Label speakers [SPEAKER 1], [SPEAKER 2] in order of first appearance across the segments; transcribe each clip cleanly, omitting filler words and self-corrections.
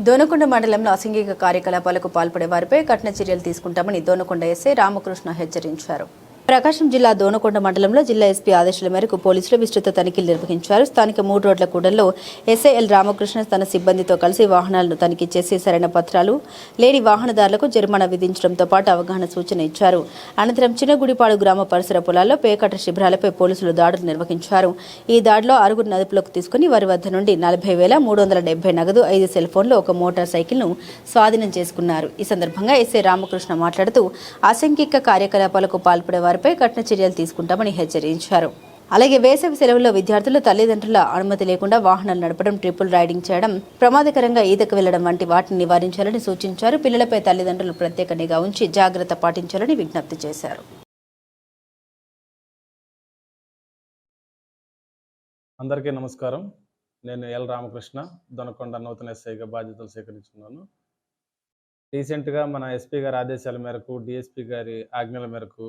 [SPEAKER 1] దోనకొండ మండలంలో అసాంఘిక కార్యకలాపాలకు పాల్పడే వారిపై కఠిన చర్యలు తీసుకుంటామని దోనకొండ ఎస్ఐ రామకృష్ణ హెచ్చరించారు. ప్రకాశం జిల్లా దోనకొండ మండలంలో జిల్లా ఎస్పీ ఆదేశాల మేరకు పోలీసులు విస్తృత తనిఖీలు నిర్వహించారు. స్థానిక 3 రోడ్ల కూడల్లో ఎస్ఐఎల్ రామకృష్ణ తన సిబ్బందితో కలిసి వాహనాలను తనిఖీ చేసి సరైన పత్రాలు లేని వాహనదారులకు జరిమానా విధించడంతో పాటు అవగాహన సూచన ఇచ్చారు. అనంతరం చిన్నగుడిపాడు గ్రామ పరిసర పొలాల్లో పేకాట శిబిరాలపై పోలీసులు దాడులు నిర్వహించారు. ఈ దాడిలో 6 అదుపులోకి తీసుకుని వారి వద్ద నుండి 40,370 నగదు, 5 సెల్ ఫోన్లు, ఒక మోటార్ సైకిల్ను స్వాధీనం చేసుకున్నారు. ఈ సందర్భంగా ఎస్ఐ రామకృష్ణ మాట్లాడుతూ అసాంఘిక కార్యకలాపాలకు పాల్పడే వారిపై కఠిన చర్యలు తీసుకుంటామని హెచ్చరించారు. అలాగే వేసవి సెలవుల్లో విద్యార్థులు తల్లిదండ్రుల అనుమతి లేకుండా వాహనాలు నడపడం, ట్రిపుల్ రైడింగ్ చేయడం, ప్రమాదకరంగా ఈతకు వెళ్లడం వంటి వాటిని నివారించాలని సూచించారు. పిల్లలపై తల్లిదండ్రులు ప్రత్యేక నిఘా ఉంచి జాగ్రత్త పాటించాలని విజ్ఞప్తి చేశారు.
[SPEAKER 2] అందరికీ నమస్కారం. నేను ఎల్ రామకృష్ణ, దొనకొండ నూతన ఎస్ఐగా బాధ్యతలు స్వీకరించుకున్నాను. రీసెంట్గా మన ఎస్పీ గారి ఆదేశాల మేరకు, డిఎస్పీ గారి ఆజ్ఞల మేరకు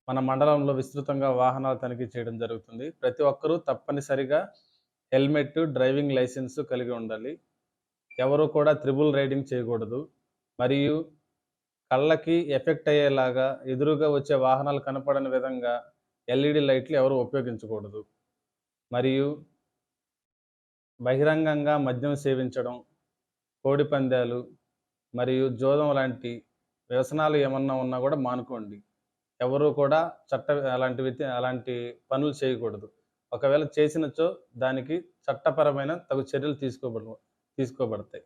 [SPEAKER 2] మన మండలంలో విస్తృతంగా వాహనాలు తనిఖీ చేయడం జరుగుతుంది. ప్రతి ఒక్కరూ తప్పనిసరిగా హెల్మెట్, డ్రైవింగ్ లైసెన్స్ కలిగి ఉండాలి. ఎవరు కూడా త్రిబుల్ రైడింగ్ చేయకూడదు. మరియు కళ్ళకి ఎఫెక్ట్ అయ్యేలాగా ఎదురుగా వచ్చే వాహనాలు కనపడని విధంగా ఎల్ఈడి లైట్లు ఎవరు ఉపయోగించకూడదు. మరియు బహిరంగంగా మద్యం సేవించడం, కోడి పందాలు మరియు జోదం లాంటి వ్యసనాలు ఏమన్నా ఉన్నా కూడా మానుకోండి. ఎవరు కూడా అలాంటి పనులు చేయకూడదు. ఒకవేళ చేసినచో దానికి చట్టపరమైన తగు చర్యలు తీసుకోబడతాయి.